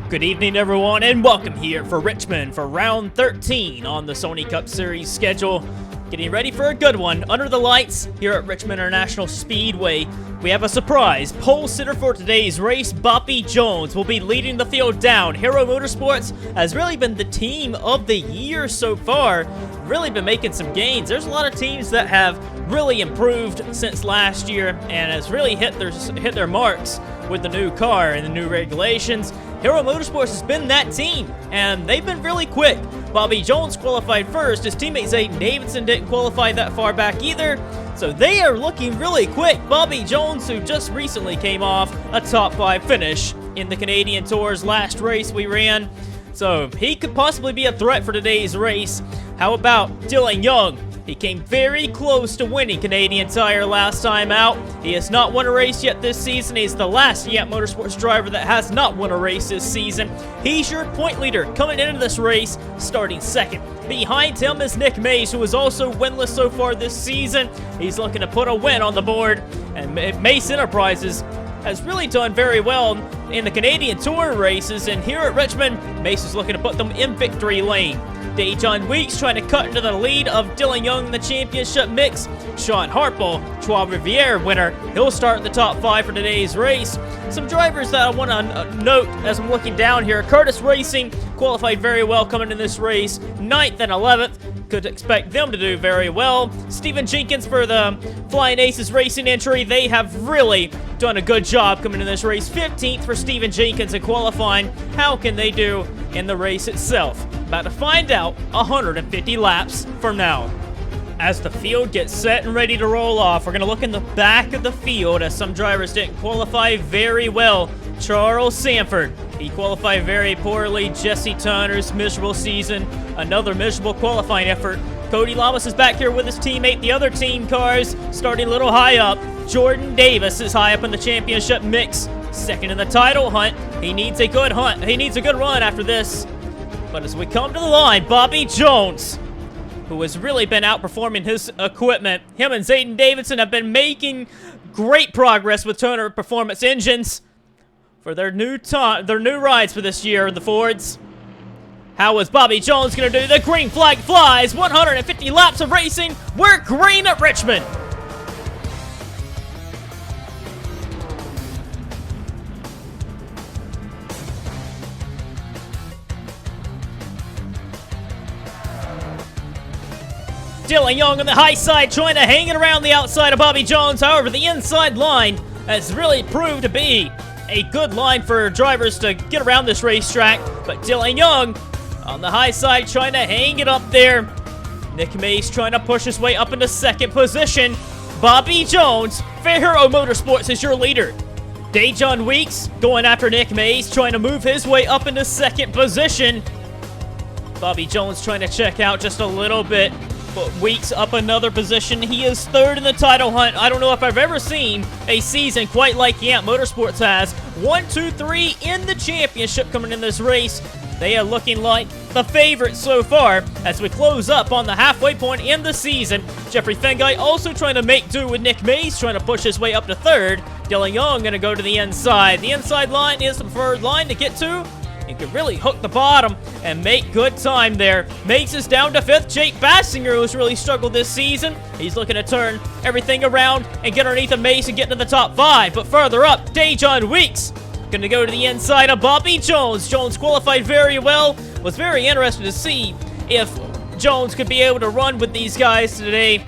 Good evening, everyone, and welcome here for Richmond for round 13 on the Sony Cup Series schedule. Getting ready for a good one. Under the lights here at Richmond International Speedway, we have a surprise. Pole sitter for today's race, Bobby Jones, will be leading the field down. Hero Motorsports has really been the team of the year so far. Really been making some gains. There's a lot of teams that have really improved since last year and has really hit their marks with the new car and the new regulations. Hero Motorsports has been that team, and they've been really quick. Bobby Jones qualified first. His teammate Zayden Davidson didn't qualify that far back either, so they are looking really quick. Bobby Jones, who just recently came off a top 5 finish in the Canadian Tour's last race we ran, so he could possibly be a threat for today's race. How about Dylan Young? He came very close to winning Canadian Tire last time out. He has not won a race yet this season. He's the last YAMP Motorsports driver that has not won a race this season. He's your point leader coming into this race, starting second. Behind him is Nick Mays, who is also winless so far this season. He's looking to put a win on the board, and Mace Enterprises has really done very well in the Canadian Tour races, and here at Richmond, Mace is looking to put them in victory lane. Dejon Weeks trying to cut into the lead of Dylan Young in the championship mix. Sean Hartwell, Trois Rivières winner, he'll start in the top 5 for today's race. Some drivers that I want to note as I'm looking down here. Curtis Racing qualified very well coming in this race, 9th and 11th. Could expect them to do very well. Stephen Jenkins for the Flying Aces Racing entry. They have really done a good job coming in this race. 15th for Stephen Jenkins in qualifying. How can they do in the race itself? About to find out 150 laps from now. As the field gets set and ready to roll off, we're going to look in the back of the field as some drivers didn't qualify very well. Charles Sanford, he qualified very poorly. Jesse Turner's miserable season, another miserable qualifying effort. Cody Lamas is back here with his teammate. The other team cars starting a little high up. Jordan Davis is high up in the championship mix, second in the title hunt. He needs a good hunt. He needs a good run after this. But as we come to the line, Bobby Jones, who has really been outperforming his equipment. Him and Zayden Davidson have been making great progress with Turner Performance Engines for their new rides for this year in the Fords. How is Bobby Jones going to do? The green flag flies. 150 laps of racing. We're green at Richmond. Dylan Young on the high side trying to hang it around the outside of Bobby Jones. However, the inside line has really proved to be a good line for drivers to get around this racetrack. But Dylan Young on the high side trying to hang it up there. Nick Mace trying to push his way up into second position. Bobby Jones for Hero Motorsports is your leader. Dejon Weeks going after Nick Mace, trying to move his way up into second position. Bobby Jones trying to check out just a little bit. But Weeks up another position. He is third in the title hunt. I don't know if I've ever seen a season quite like YAMP Motorsports has. 1, 2, 3 in the championship coming in this race. They are looking like the favorites so far as we close up on the halfway point in the season. Jeffrey Fengai also trying to make do with Nick Mace, trying to push his way up to third. Dylan Young going to go to the inside. The inside line is the preferred line to get to. He could really hook the bottom and make good time there. Mace is down to 5th. Jake Bassinger, who's really struggled this season. He's looking to turn everything around and get underneath of Mace and get into the top 5. But further up, Dejon Weeks going to go to the inside of Bobby Jones. Jones qualified very well. Was very interested to see if Jones could be able to run with these guys today.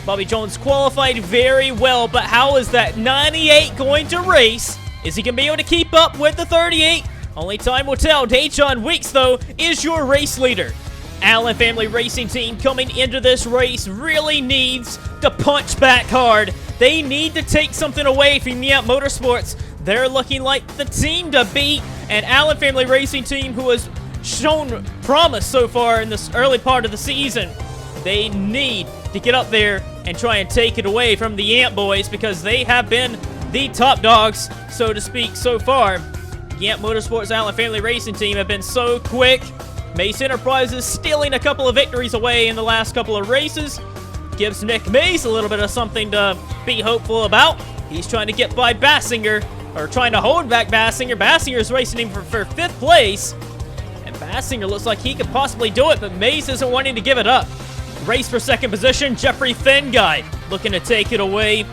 Bobby Jones qualified very well, but how is that 98 going to race? Is he going to be able to keep up with the 38? Only time will tell. Dejon Weeks, though, is your race leader. Allen Family Racing Team coming into this race really needs to punch back hard. They need to take something away from YAMP Motorsports. They're looking like the team to beat. And Allen Family Racing Team, who has shown promise so far in this early part of the season, they need to get up there and try and take it away from the YAMP boys because they have been the top dogs, so to speak, so far. YAMP Motorsports Allen Family Racing Team have been so quick. Mace Enterprises stealing a couple of victories away in the last couple of races. Gives Nick Mace a little bit of something to be hopeful about. He's trying to get by Bassinger or trying to hold back Bassinger. Bassinger's racing him for 5th place. And Bassinger looks like he could possibly do it, but Mays isn't wanting to give it up. Race for 2nd position, Jeffrey Fenguy looking to take it away.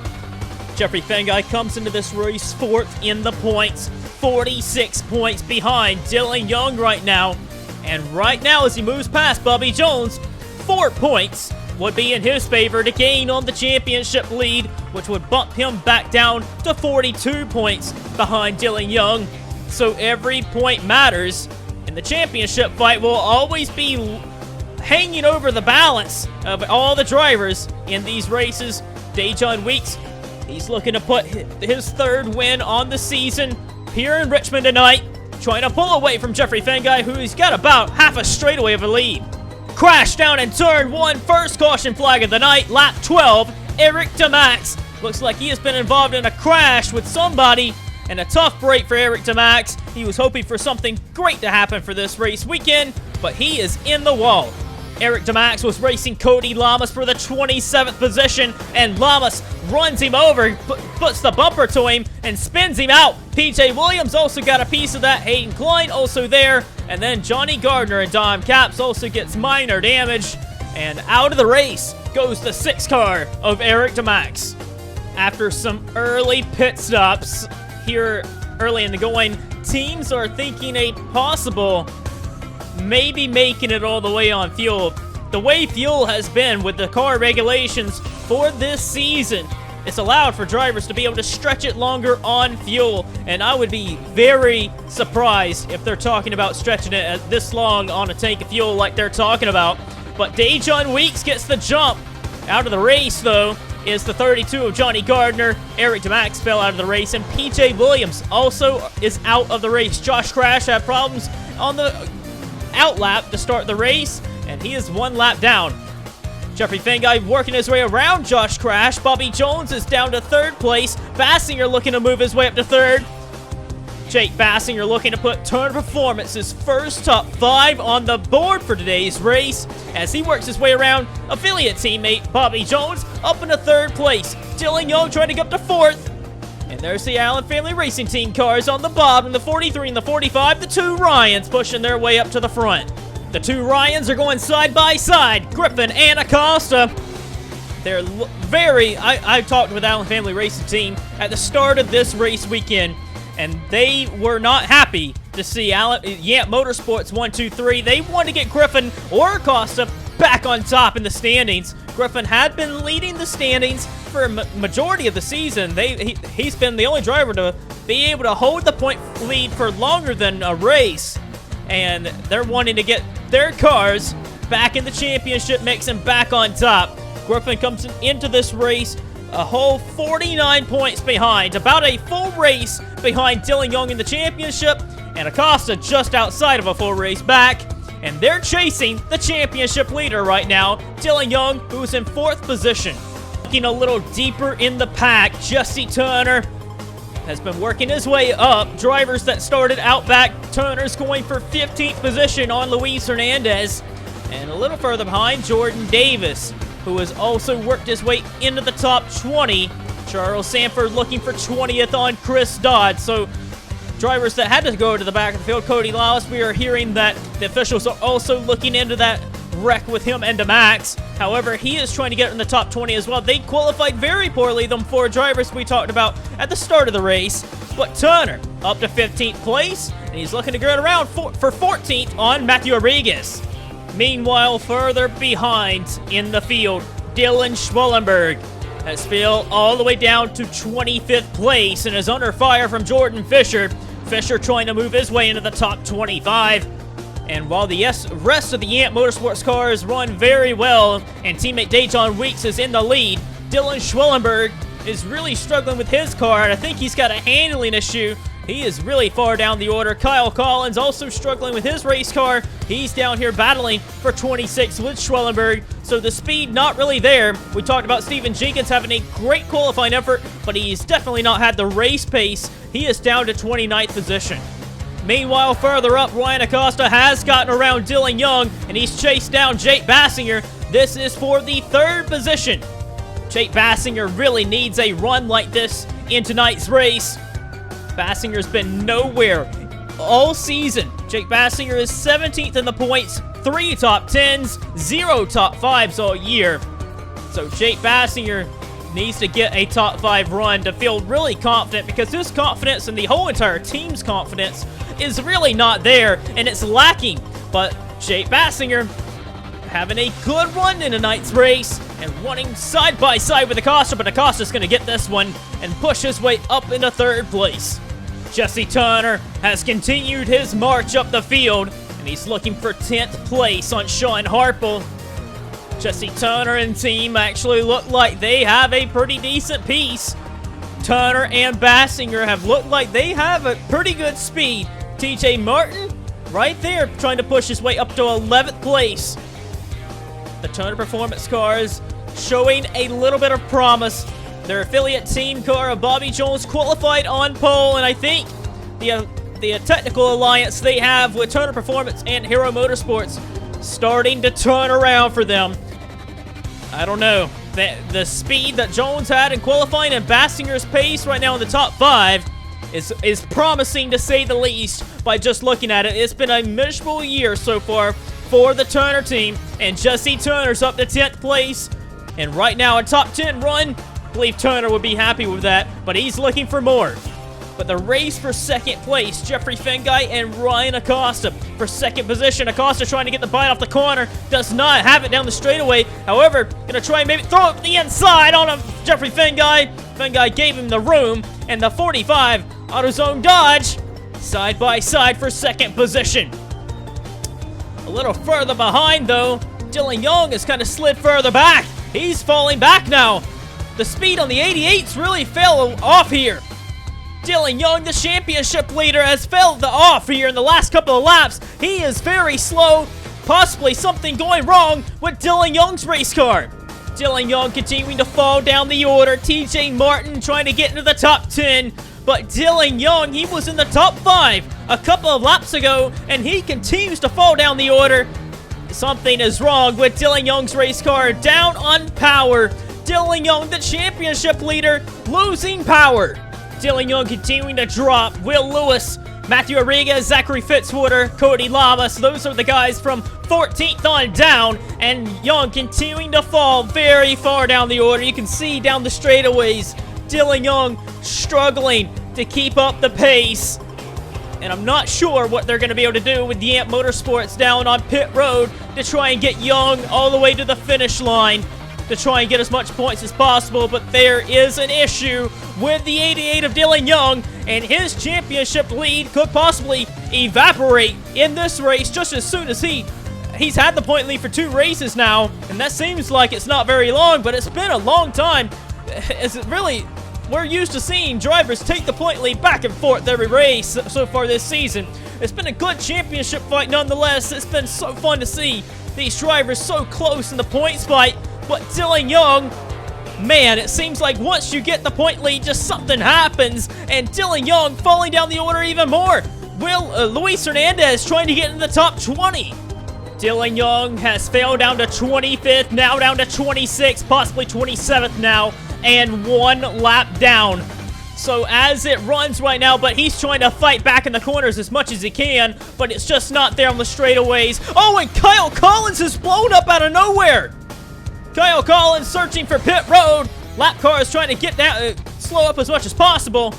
Jeffrey Fenguy comes into this race 4th in the points, 46 points behind Dylan Young right now. And right now, as he moves past Bobby Jones, 4 points would be in his favor to gain on the championship lead, which would bump him back down to 42 points behind Dylan Young. So every point matters, and the championship fight will always be hanging over the balance of all the drivers in these races. Dejon Weeks, he's looking to put his 3rd win on the season here in Richmond tonight, trying to pull away from Jeffrey Fenguy, who's got about half a straightaway of a lead. Crash down in turn 1, first caution flag of the night, lap 12, Eric DeMax. Looks like he has been involved in a crash with somebody, and a tough break for Eric DeMax. He was hoping for something great to happen for this race weekend, but he is in the wall. Eric DeMax was racing Cody Lamas for the 27th position, and Lamas runs him over, puts the bumper to him, and spins him out. PJ Williams also got a piece of that. Hayden Klein also there, and then Johnny Gardner and Dom Capps also gets minor damage, and out of the race goes the 6th car of Eric DeMax. After some early pit stops here early in the going, teams are thinking a possible maybe making it all the way on fuel. The way fuel has been with the car regulations for this season, it's allowed for drivers to be able to stretch it longer on fuel, and I would be very surprised if they're talking about stretching it this long on a tank of fuel like they're talking about. But Dejon Weeks gets the jump. Out of the race, though, is the 32 of Johnny Gardner. Eric DeMax fell out of the race, and PJ Williams also is out of the race. Josh Crash had problems on the out lap to start the race, and he is 1 lap down. Jeffrey Fenguy working his way around Josh Crash. Bobby Jones is down to 3rd place. Bassinger looking to move his way up to 3rd. Jake Bassinger looking to put Turner Performance's first top 5 on the board for today's race as he works his way around affiliate teammate Bobby Jones up into 3rd place. Dylan Young trying to get up to 4th. And there's the Allen Family Racing Team cars on the bottom, the 43 and the 45, the 2 Ryans pushing their way up to the front. The 2 Ryans are going side by side, Griffin and Acosta. They're I talked with Allen Family Racing Team at the start of this race weekend, and they were not happy to see YAMP Motorsports 1, 2, 3. They wanted to get Griffin or Acosta back on top in the standings. Griffin had been leading the standings for a majority of the season. He's been the only driver to be able to hold the point lead for longer than a race, and they're wanting to get their cars back in the championship mix and back on top. Griffin comes into this race a whole 49 points behind, about a full race behind Dylan Young in the championship, and Acosta just outside of a full race back. And they're chasing the championship leader right now, Dylan Young, who's in 4th position. Looking a little deeper in the pack, Jesse Turner has been working his way up. Drivers that started out back, Turner's going for 15th position on Luis Hernandez. And a little further behind, Jordan Davis, who has also worked his way into the top 20. Charles Sanford looking for 20th on Chris Dodd. So drivers that had to go to the back of the field. Cody Lawless, we are hearing that the officials are also looking into that wreck with him and DeMax. However, he is trying to get in the top 20 as well. They qualified very poorly, them 4 drivers we talked about at the start of the race. But Turner up to 15th place, and he's looking to get around for 14th on Matthew Rodriguez. Meanwhile, further behind in the field, Dylan Schwellenberg has fell all the way down to 25th place and is under fire from Jordan Fisher. Fisher trying to move his way into the top 25. And while the rest of the YAMP Motorsports cars run very well and teammate Dejon Weeks is in the lead, Dylan Schwellenberg is really struggling with his car, and I think he's got a handling issue. He is really far down the order. Kyle Collins also struggling with his race car. He's down here battling for 26 with Schwellenberg, so the speed not really there. We talked about Stephen Jenkins having a great qualifying effort, but he's definitely not had the race pace. He is down to 29th position. Meanwhile, further up, Ryan Acosta has gotten around Dylan Young, and he's chased down Jake Bassinger. This is for the 3rd position. Jake Bassinger really needs a run like this in tonight's race. Bassinger's been nowhere all season. Jake Bassinger is 17th in the points, 3 top 10s, 0 top 5s all year. So Jake Bassinger needs to get a top 5 run to feel really confident, because his confidence and the whole entire team's confidence is really not there, and it's lacking. But Jake Bassinger having a good run in tonight's race and running side by side with Acosta, but Acosta's going to get this one and push his way up into 3rd place. Jesse Turner has continued his march up the field, and he's looking for 10th place on Sean Harple. Jesse Turner and team actually look like they have a pretty decent piece. Turner and Bassinger have looked like they have a pretty good speed. TJ Martin right there trying to push his way up to 11th place. The Turner Performance cars showing a little bit of promise. Their affiliate team car of Bobby Jones qualified on pole, and I think the technical alliance they have with Turner Performance and Hero Motorsports starting to turn around for them. I don't know. The speed that Jones had in qualifying and Bassinger's pace right now in the top 5 is promising, to say the least, by just looking at it. It's been a miserable year so far for the Turner team, and Jesse Turner's up to 10th place. And right now, a top 10 run, I believe Turner would be happy with that, but he's looking for more. But the race for 2nd place, Jeffrey Fengai and Ryan Acosta for 2nd position. Acosta trying to get the bite off the corner, does not have it down the straightaway. However, gonna try and maybe throw it the inside on Jeffrey Fengai. Fengai gave him the room, and the 45 AutoZone Dodge side by side for 2nd position. A little further behind though, Dylan Young has kind of slid further back. He's falling back now. The speed on the 88s really fell off here. Dylan Young, the championship leader, has fell off here in the last couple of laps. He is very slow. Possibly something going wrong with Dylan Young's race car. Dylan Young continuing to fall down the order. TJ Martin trying to get into the top 10. But Dylan Young, he was in the top 5 a couple of laps ago, and he continues to fall down the order. Something is wrong with Dylan Young's race car. Down on power. Dylan Young, the championship leader, losing power. Dylan Young continuing to drop. Will Lewis, Matthew Arriga, Zachary Fitzwater, Cody Lamas. Those are the guys from 14th on down. And Young continuing to fall very far down the order. You can see down the straightaways, Dylan Young struggling to keep up the pace. And I'm not sure what they're going to be able to do with YAMP Motorsports down on pit road to try and get Young all the way to the finish line, to try and get as much points as possible. But there is an issue with the 88 of Dylan Young, and his championship lead could possibly evaporate in this race just as soon as he's had the point lead for 2 races now, and that seems like it's not very long, but it's been a long time. We're used to seeing drivers take the point lead back and forth every race so far this season. It's been a good championship fight nonetheless. It's been so fun to see these drivers so close in the points fight. But Dylan Young, man, it seems like once you get the point lead, just something happens, and Dylan Young falling down the order even more. Luis Hernandez trying to get in the top 20. Dylan Young has failed down to 25th, now down to 26th, possibly 27th now, and 1 lap down. So as it runs right now, but he's trying to fight back in the corners as much as he can, but it's just not there on the straightaways. Oh, and Kyle Collins is blown up out of nowhere. Kyle Collins searching for pit road. Lap car is trying to get down, slow up as much as possible.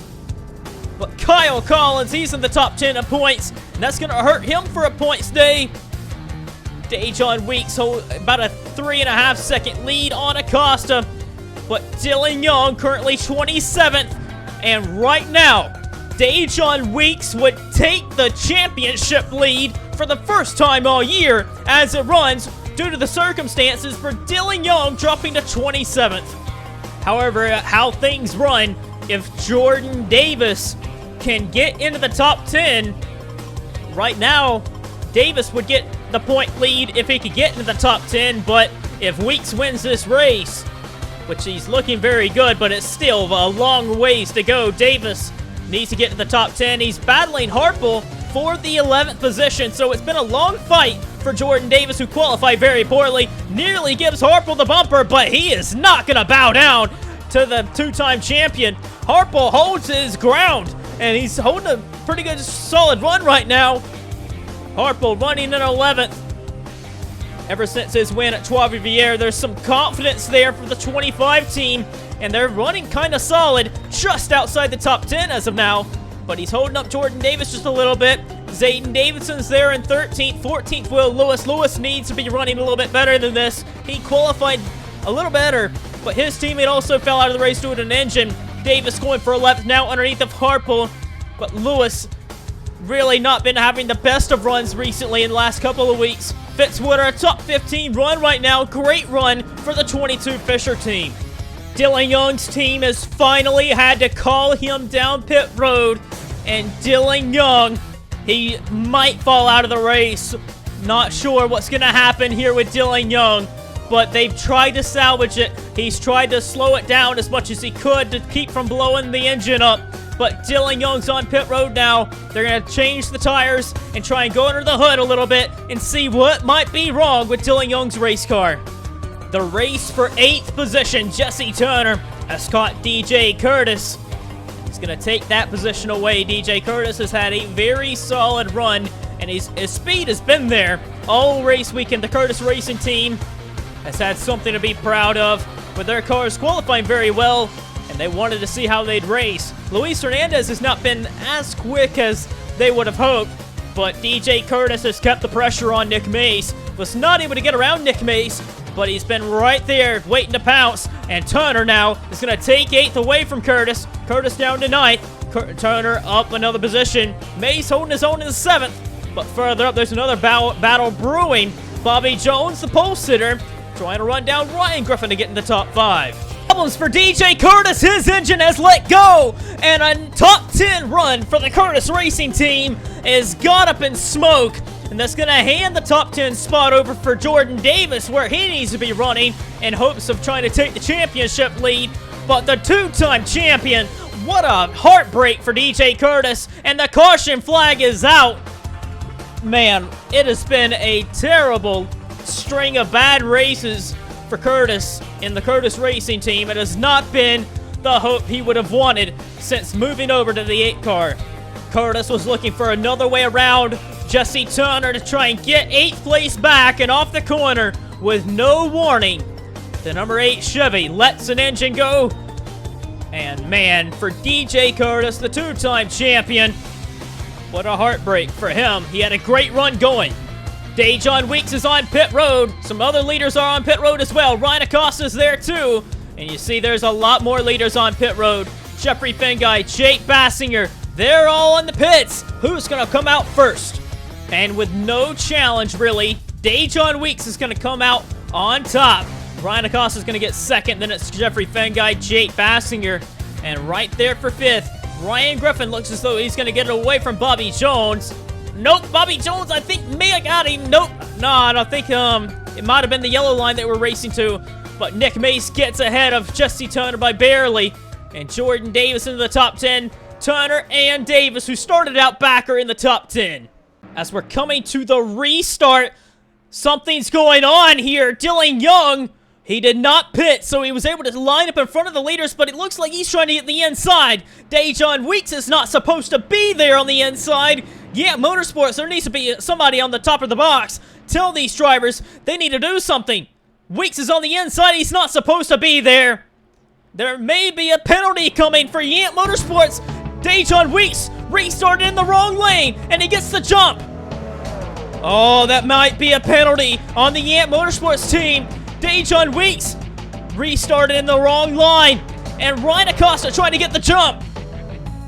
But Kyle Collins, he's in the top 10 of points, and that's going to hurt him for a points day. Dejon Weeks hold about a 3.5 second lead on Acosta. But Dylan Young currently 27th. And right now, Dejon Weeks would take the championship lead for the first time all year as it runs, due to the circumstances for Dylan Young dropping to 27th. However, how things run, if Jordan Davis can get into the top 10, right now, Davis would get the point lead if he could get into the top 10, but if Weeks wins this race, which he's looking very good, but it's still a long ways to go, Davis needs to get to the top 10. He's battling Harple for the 11th position, so it's been a long fight for Jordan Davis, who qualified very poorly. Nearly gives Harple the bumper, but he is not going to bow down to the 2-time champion. Harple holds his ground and he's holding a pretty good, solid run right now. Harple running in 11th. Ever since his win at Trois Rivières, there's some confidence there for the 25 team, and they're running kind of solid, just outside the top 10 as of now. But he's holding up Jordan Davis just a little bit. Zayden Davidson's there in 13th. 14th, Will Lewis. Lewis needs to be running a little bit better than this. He qualified a little better, but his teammate also fell out of the race due to an engine. Davis going for 11th now underneath of Harple, but Lewis really not been having the best of runs recently in the last couple of weeks. Fitzwater, a top 15 run right now. Great run for the 22 Fisher team. Dylan Young's team has finally had to call him down pit road, and Dylan Young, he might fall out of the race. Not sure what's going to happen here with Dylan Young, but they've tried to salvage it. He's tried to slow it down as much as he could to keep from blowing the engine up. But Dylan Young's on pit road now. They're going to change the tires and try and go under the hood a little bit and see what might be wrong with Dylan Young's race car. The race for 8th position, Jesse Turner has caught DJ Curtis. He's going to take that position away. DJ Curtis has had a very solid run, and his speed has been there all race weekend. The Curtis Racing team has had something to be proud of, with their cars qualifying very well, and they wanted to see how they'd race. Luis Hernandez has not been as quick as they would have hoped, but DJ Curtis has kept the pressure on Nick Mace. Was not able to get around Nick Mace, but he's been right there waiting to pounce, and Turner now is going to take 8th away from Curtis. Curtis down to 9th. Turner up another position. Mace holding his own in the 7th, but further up there's another battle brewing. Bobby Jones, the pole sitter, trying to run down Ryan Griffin to get in the top 5. Problems for DJ Curtis. His engine has let go, and a top 10 run for the Curtis Racing team is gone up in smoke. And that's going to hand the top 10 spot over for Jordan Davis, where he needs to be running in hopes of trying to take the championship lead. But the two-time champion, what a heartbreak for DJ Curtis, and the caution flag is out. Man, it has been a terrible string of bad races for Curtis in the Curtis Racing team. It has not been the hope he would have wanted since moving over to the 8 car. Curtis was looking for another way around Jesse Turner to try and get 8th place back, and off the corner with no warning, the number 8 Chevy lets an engine go. And man, for DJ Curtis, the two-time champion, what a heartbreak for him. He had a great run going. Dejon Weeks is on pit road. Some other leaders are on pit road as well. Ryan Acosta's there too. And you see there's a lot more leaders on pit road. Jeffrey Fengai, Jake Bassinger, they're all on the pits. Who's going to come out first? And with no challenge, really, Dejon Weeks is going to come out on top. Ryan Acosta is going to get 2nd. Then it's Jeffrey Fengai, Jake Bassinger. And right there for 5th, Ryan Griffin looks as though he's going to get it away from Bobby Jones. Nope, Bobby Jones, I think, may have got him. Nope. No, I don't think it might have been the yellow line they were racing to. But Nick Mace gets ahead of Jesse Turner by barely. And Jordan Davis into the top 10. Turner and Davis, who started out back, are in the top 10. As we're coming to the restart, something's going on here. Dylan Young, he did not pit, so he was able to line up in front of the leaders, but it looks like he's trying to get the inside. Dejon Weeks is not supposed to be there on the inside. Yeah, Motorsports, there needs to be somebody on the top of the box. Tell these drivers they need to do something. Weeks is on the inside. He's not supposed to be there. There may be a penalty coming for YAMP Motorsports. Dejon Weeks restarted in the wrong lane, and he gets the jump. Oh, that might be a penalty on the YAMP Motorsports team. Dejon Weeks restarted in the wrong line, and Ryan Acosta trying to get the jump.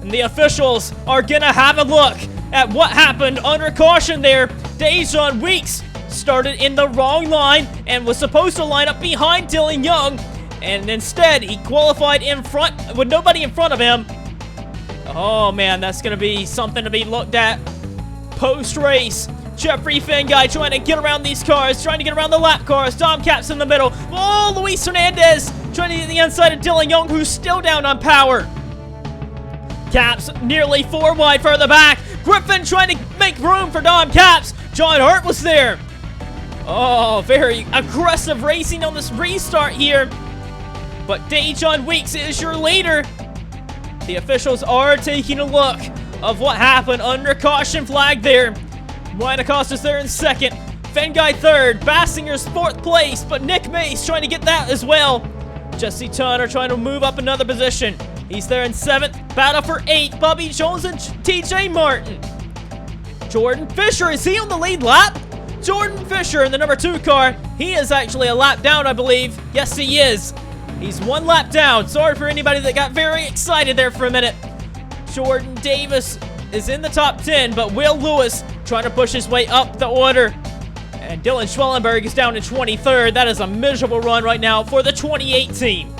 And the officials are going to have a look at what happened under caution there. Dejon Weeks started in the wrong line and was supposed to line up behind Dylan Young, and instead he qualified in front with nobody in front of him. Oh man, that's going to be something to be looked at post-race. Jeffrey Fengai trying to get around these cars, trying to get around the lap cars. Dom Cap's in the middle. Oh, Luis Hernandez trying to get the inside of Dylan Young, who's still down on power. Caps nearly 4 wide further back. Griffin trying to make room for Dom Caps. John Hurt was there. Oh, very aggressive racing on this restart here. But Dejon Weeks is your leader. The officials are taking a look of what happened under caution flag there. Ryan Acosta's there in second. Fenguy third. Bassinger's fourth place, but Nick Mace trying to get that as well. Jesse Turner trying to move up another position. He's there in seventh. Battle for eighth. Bobby Jones and TJ Martin. Jordan Fisher, is he on the lead lap? Jordan Fisher in the number 2 car. He is actually a lap down, I believe. Yes, he is. He's 1 lap down. Sorry for anybody that got very excited there for a minute. Jordan Davis is in the top 10, but Will Lewis trying to push his way up the order. And Dylan Schwellenberg is down to 23rd. That is a miserable run right now for the 28 team.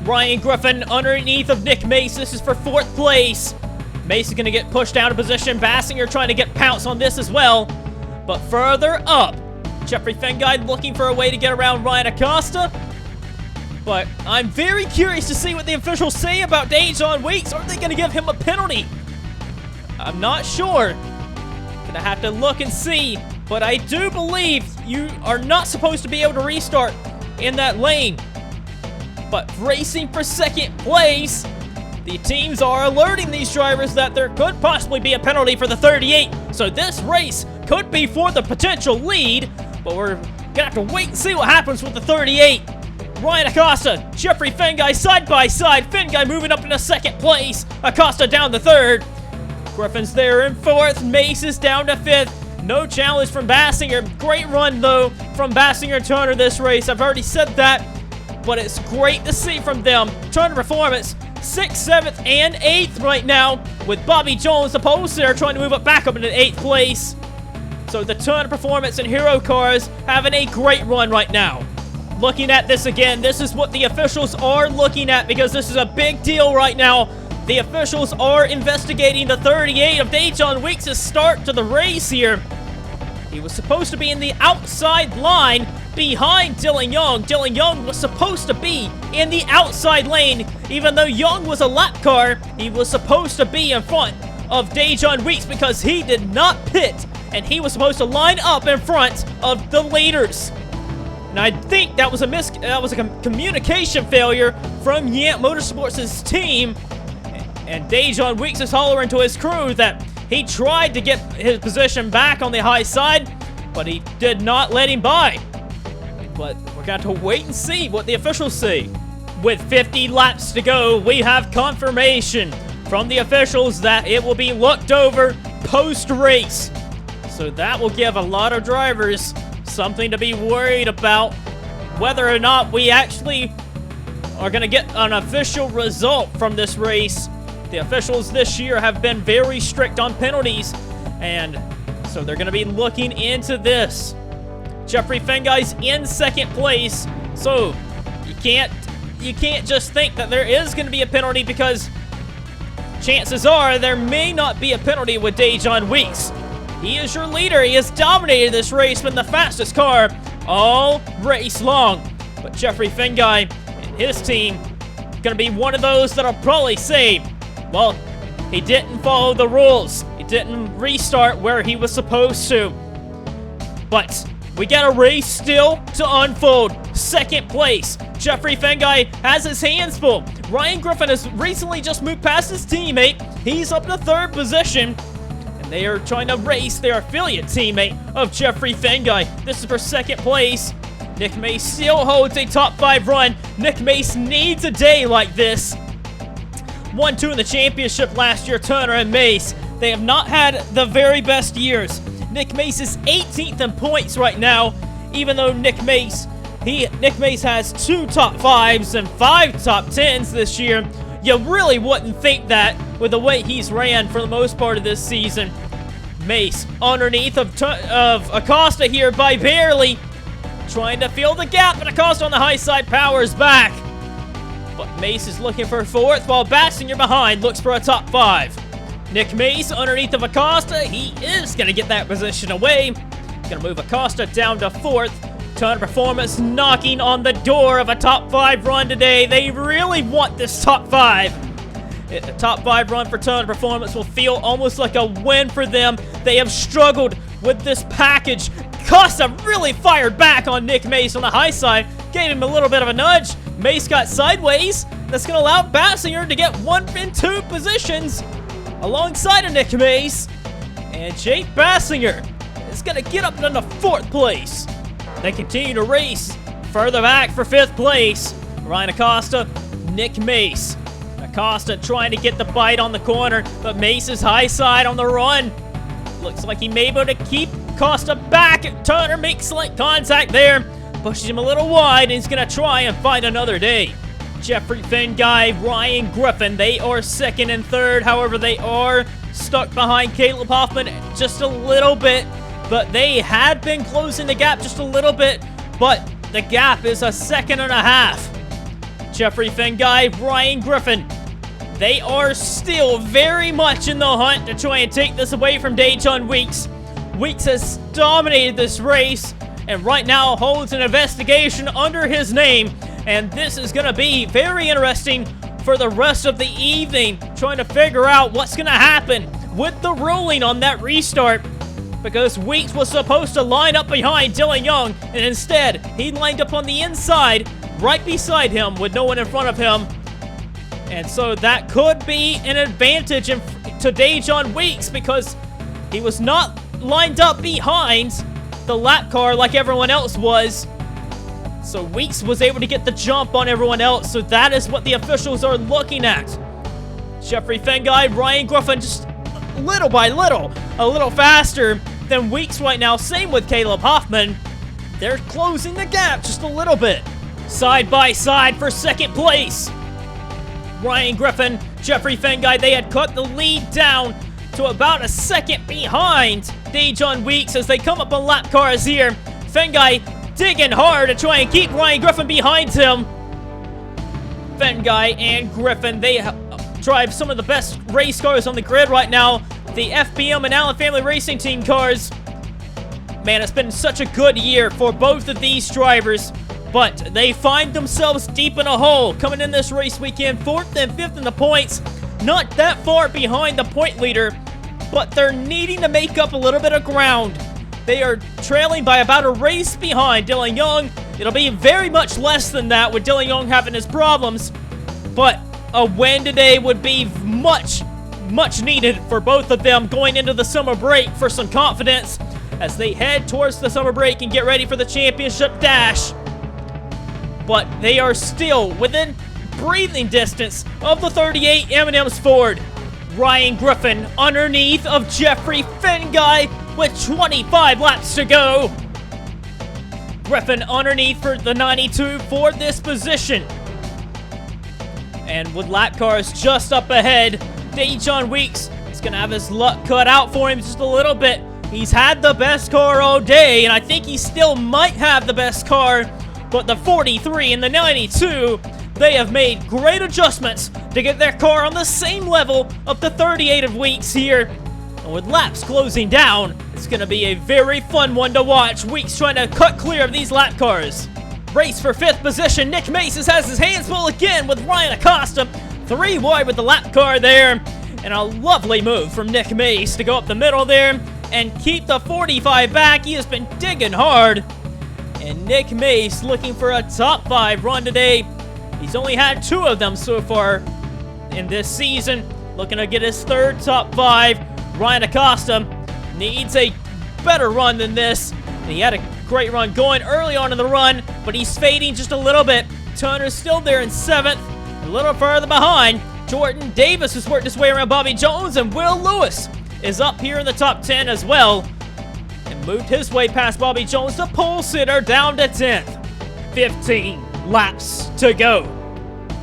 Ryan Griffin underneath of Nick Mace. This is for 4th place. Mace is going to get pushed down to position. Bassinger trying to get pounce on this as well. But further up, Jeffrey Fenguy looking for a way to get around Ryan Acosta. But I'm very curious to see what the officials say about Dejon Weeks. Are they going to give him a penalty? I'm not sure. Gonna have to look and see. But I do believe you are not supposed to be able to restart in that lane. But racing for 2nd place, the teams are alerting these drivers that there could possibly be a penalty for the 38. So this race could be for the potential lead, but we're gonna have to wait and see what happens with the 38. Ryan Acosta, Jeffrey Fenguy side by side. Fenguy moving up into 2nd place. Acosta down to 3rd. Griffin's there in 4th. Mace is down to 5th. No challenge from Bassinger. Great run though from Bassinger and Turner this race. I've already said that, but it's great to see from them. Turner Performance 6th, 7th, and 8th right now, with Bobby Jones, the post there, trying to move it back up into 8th place. So the Turner Performance and Hero cars having a great run right now. Looking at this again, this is what the officials are looking at because this is a big deal right now. The officials are investigating the 38 of Dejon Weeks' start to the race here. He was supposed to be in the outside line behind Dylan Young. Dylan Young was supposed to be in the outside lane. Even though Young was a lap car, he was supposed to be in front of Dejon Weeks because he did not pit, and he was supposed to line up in front of the leaders. And I think that was a communication failure from YAMP Motorsports' team. And Dejon Weeks is hollering to his crew that he tried to get his position back on the high side, but he did not let him by. But we're going to wait and see what the officials say. With 50 laps to go, we have confirmation from the officials that it will be looked over post-race. So that will give a lot of drivers something to be worried about, whether or not we actually are going to get an official result from this race. The officials this year have been very strict on penalties, and so they're going to be looking into this. Jeffrey Fenguy's in 2nd place, so you can't just think that there is going to be a penalty, because chances are there may not be a penalty with Dejon Weeks. He is your leader. He has dominated this race, been the fastest car all race long. But Jeffrey Fenguy and his team going to be one of those that'll probably say, well, he didn't follow the rules. He didn't restart where he was supposed to. But we got a race still to unfold. 2nd place. Jeffrey Fenguy has his hands full. Ryan Griffin has recently just moved past his teammate. He's up to 3rd position. And they are trying to race their affiliate teammate of Jeffrey Fenguy. This is for 2nd place. Nick Mace still holds a top 5 run. Nick Mace needs a day like this. 1-2 in the championship last year, Turner and Mace. They have not had the very best years. Nick Mace is 18th in points right now, even though Nick Mace has 2 top 5s and 5 top 10s this year. You really wouldn't think that with the way he's ran for the most part of this season. Mace underneath of Acosta here by barely, trying to fill the gap, but Acosta on the high side powers back. But Mace is looking for 4th, while Bassinger behind looks for a top 5. Nick Mace underneath of Acosta. He is going to get that position away. Going to move Acosta down to 4th. Turner Performance knocking on the door of a top 5 run today. They really want this top 5. A top 5 run for Turner Performance will feel almost like a win for them. They have struggled with this package. Acosta really fired back on Nick Mace on the high side. Gave him a little bit of a nudge. Mace got sideways, That's going to allow Bassinger to get 1 and 2 positions alongside of Nick Mace. And Jake Bassinger is going to get up into 4th place. They continue to race further back for 5th place. Ryan Acosta, Nick Mace. Acosta trying to get the bite on the corner, but Mace is high side on the run. Looks like he may be able to keep Costa back. Turner makes slight contact there. Pushes him a little wide, and he's going to try and find another day. Jeffrey Fenguy, Ryan Griffin, they are 2nd and 3rd. However, they are stuck behind Caleb Hoffman just a little bit. But they had been closing the gap just a little bit. But the gap is a 2.5 seconds. Jeffrey Fenguy, Ryan Griffin, they are still very much in the hunt to try and take this away from Dejon Weeks. Weeks has dominated this race and right now holds an investigation under his name. And this is going to be very interesting for the rest of the evening, trying to figure out what's going to happen with the ruling on that restart. Because Weeks was supposed to line up behind Dylan Young, and instead, he lined up on the inside, right beside him, with no one in front of him. And so that could be an advantage to Dejon Weeks, because he was not lined up behind the lap car like everyone else was. So Weeks was able to get the jump on everyone else, so that is what the officials are looking at. Jeffrey Fenguy, Ryan Griffin, just little by little, a little faster than Weeks right now. Same with Caleb Hoffman. They're closing the gap just a little bit. Side by side for 2nd place. Ryan Griffin, Jeffrey Fenguy, they had cut the lead down to about a 2nd behind Dejon Weeks as they come up on lap cars here. Fenguy digging hard to try and keep Ryan Griffin behind him. Fenguy and Griffin, they drive some of the best race cars on the grid right now. The FBM and Allen Family Racing Team cars. Man, it's been such a good year for both of these drivers. But they find themselves deep in a hole coming in this race weekend. 4th and 5th in the points. Not that far behind the point leader, but they're needing to make up a little bit of ground. They are trailing by about a race behind Dylan Young. It'll be very much less than that with Dylan Young having his problems. But a win today would be much needed for both of them going into the summer break for some confidence as they head towards the summer break and get ready for the championship dash. But they are still within breathing distance of the 38 M&M's Ford. Ryan Griffin underneath of Jeffrey Fenguy with 25 laps to go. Griffin underneath for the 92 for this position. And with lap cars just up ahead, Dejon Weeks is going to have his luck cut out for him just a little bit. He's had the best car all day, and I think he still might have the best car. But the 43 and the 92, they have made great adjustments to get their car on the same level of the 38 of Weeks here. And with laps closing down, it's going to be a very fun one to watch. Weeks trying to cut clear of these lap cars. Race for 5th position. Nick Mace has his hands full again with Ryan Acosta. 3 wide with the lap car there. And a lovely move from Nick Mace to go up the middle there and keep the 45 back. He has been digging hard. And Nick Mace looking for a top 5 run today. He's only had 2 of them so far in this season. Looking to get his 3rd top 5. Ryan Acosta needs a better run than this. And he had a great run going early on in the run, but he's fading just a little bit. Turner's still there in 7th. A little further behind, Jordan Davis has worked his way around Bobby Jones, and Will Lewis is up here in the top 10 as well. And moved his way past Bobby Jones, the pole sitter, down to 10th. 15 laps to go.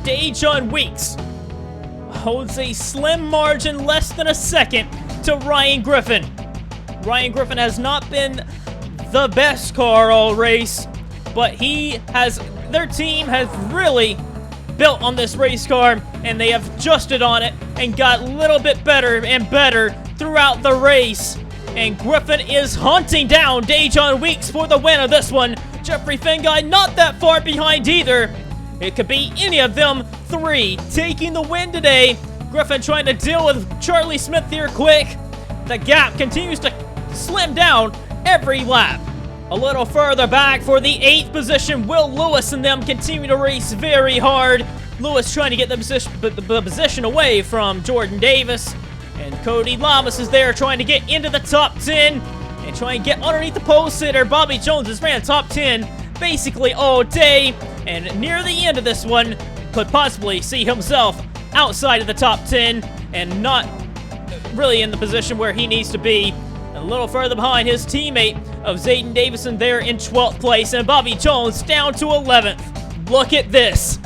Dejon Weeks holds a slim margin, less than a second, to Ryan Griffin. Ryan Griffin has not been the best car all race, but their team has really built on this race car, and they have adjusted on it and got a little bit better and better throughout the race. And Griffin is hunting down Dejon Weeks for the win of this one. Jeffrey Fenguy not that far behind either. It could be any of them 3 taking the win today. Griffin trying to deal with Charlie Smith here quick. The gap continues to slim down every lap. A little further back for the 8th position, Will Lewis and them continue to race very hard. Lewis trying to get the position away from Jordan Davis. And Cody Lamas is there trying to get into the top 10 and try and get underneath the pole sitter. Bobby Jones has ran top 10 basically all day, and near the end of this one could possibly see himself outside of the top 10 and not really in the position where he needs to be. A little further behind his teammate of Zayden Davison there in 12th place, and Bobby Jones down to 11th. Look at this.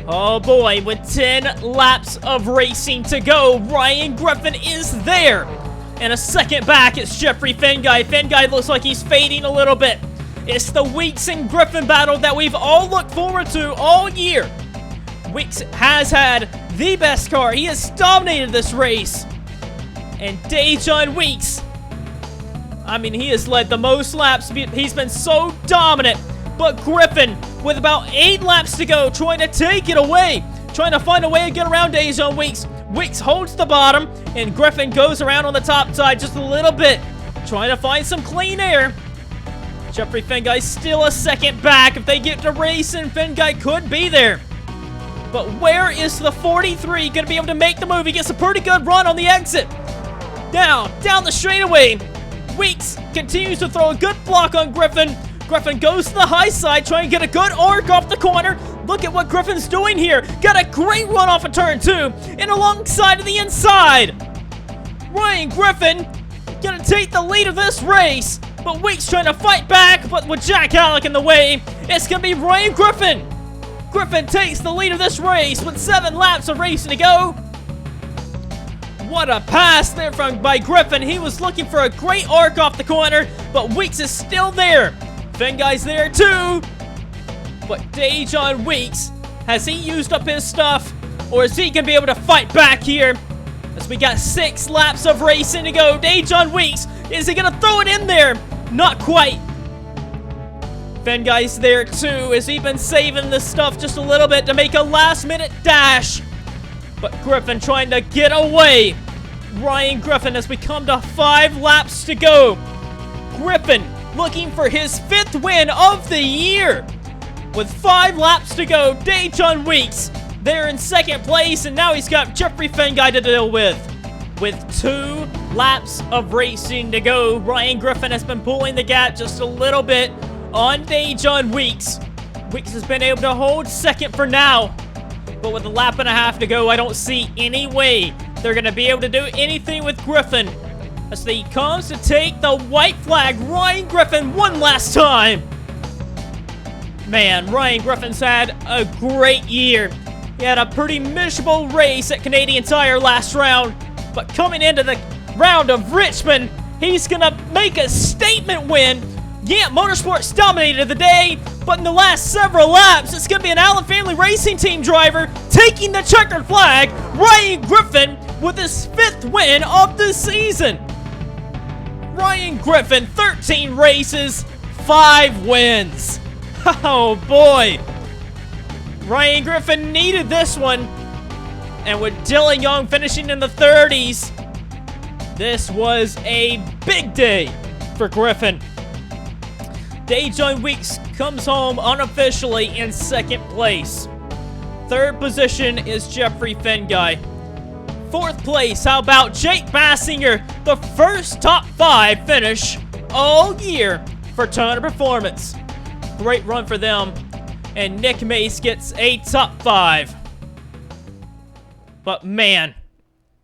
Oh boy, with 10 laps of racing to go, Ryan Griffin is there. And a second back, it's Jeffrey Fenguy. Fenguy looks like he's fading a little bit. It's the Weeks and Griffin battle that we've all looked forward to all year. Weeks has had the best car. He has dominated this race. And Dejon Weeks, I mean, he has led the most laps. He's been so dominant. But Griffin, with about 8 laps to go, trying to take it away. Trying to find a way to get around Dejon Weeks. Weeks holds the bottom, and Griffin goes around on the top side just a little bit. Trying to find some clean air. Jeffrey Fenguy still a second back. If they get to racing, Fenguy could be there. But where is the 43 going to be able to make the move? He gets a pretty good run on the exit. Down the straightaway. Weeks continues to throw a good block on Griffin. Griffin goes to the high side, trying to get a good arc off the corner. Look at what Griffin's doing here. Got a great run off of turn 2 and alongside to the inside. Ryan Griffin gonna take the lead of this race, but Weeks trying to fight back, but with Jack Halleck in the way, it's gonna be Ryan Griffin. Griffin takes the lead of this race with 7 laps of racing to go. What a pass there by Griffin. He was looking for a great arc off the corner, but Weeks is still there. Fenguy's there too. But Dejon Weeks, has he used up his stuff? Or is he going to be able to fight back here? As we got 6 laps of racing to go. Dejon Weeks, is he going to throw it in there? Not quite. Fenguy's there too. Has he been saving this stuff just a little bit to make a last-minute dash? But Griffin trying to get away. Ryan Griffin as we come to 5 laps to go. Griffin looking for his 5th win of the year. With 5 laps to go, Dejon Weeks there in 2nd place, and now he's got Jeffrey Fenguy to deal with. With 2 laps of racing to go, Ryan Griffin has been pulling the gap just a little bit on Dejon Weeks. Weeks has been able to hold 2nd for now, but with a lap and a half to go, I don't see any way they're going to be able to do anything with Griffin. As he comes to take the white flag, Ryan Griffin one last time. Man, Ryan Griffin's had a great year. He had a pretty miserable race at Canadian Tire last round, but coming into the round of Richmond, he's gonna make a statement win. YAMP Motorsports dominated the day, but in the last several laps, it's gonna be an Allen Family Racing Team driver taking the checkered flag, Ryan Griffin, with his 5th win of the season. Ryan Griffin, 13 races, 5 wins. Oh boy. Ryan Griffin needed this one. And with Dylan Young finishing in the 30s, this was a big day for Griffin. Dejon Weeks comes home unofficially in 2nd place. 3rd position is Jeffrey Fenguy. 4th place, how about Jake Bassinger, the first top 5 finish all year for Turner Performance. Great run for them. And Nick Mace gets a top 5. But man,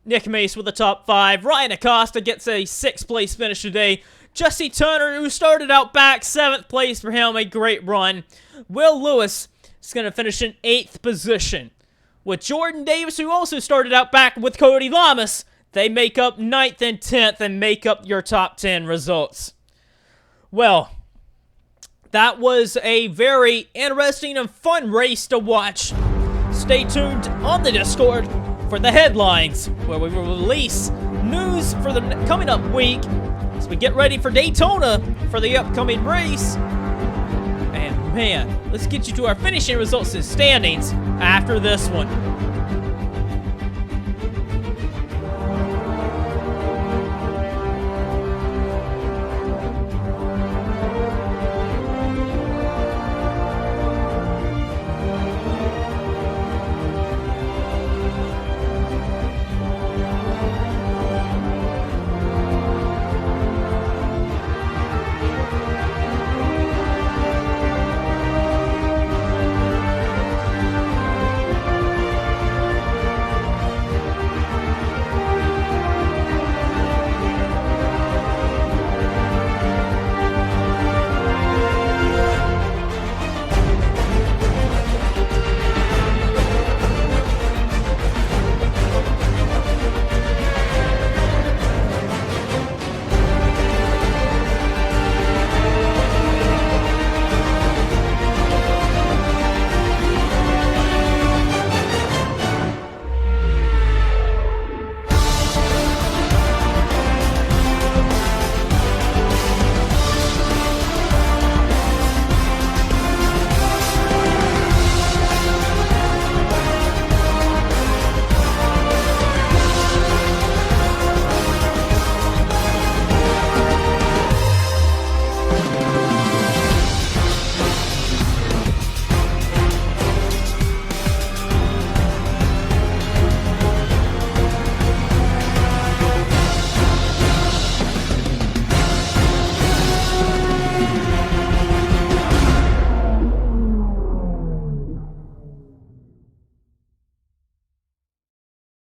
Nick Mace with a top 5. Ryan Acosta gets a 6th place finish today. Jesse Turner, who started out back, 7th place for him, a great run. Will Lewis is going to finish in 8th position. With Jordan Davis, who also started out back with Cody Lamas, they make up 9th and 10th and make up your top 10 results. Well, that was a very interesting and fun race to watch. Stay tuned on the Discord for the headlines, where we will release news for the coming up week as we get ready for Daytona for the upcoming race. And man, let's get you to our finishing results and standings after this one.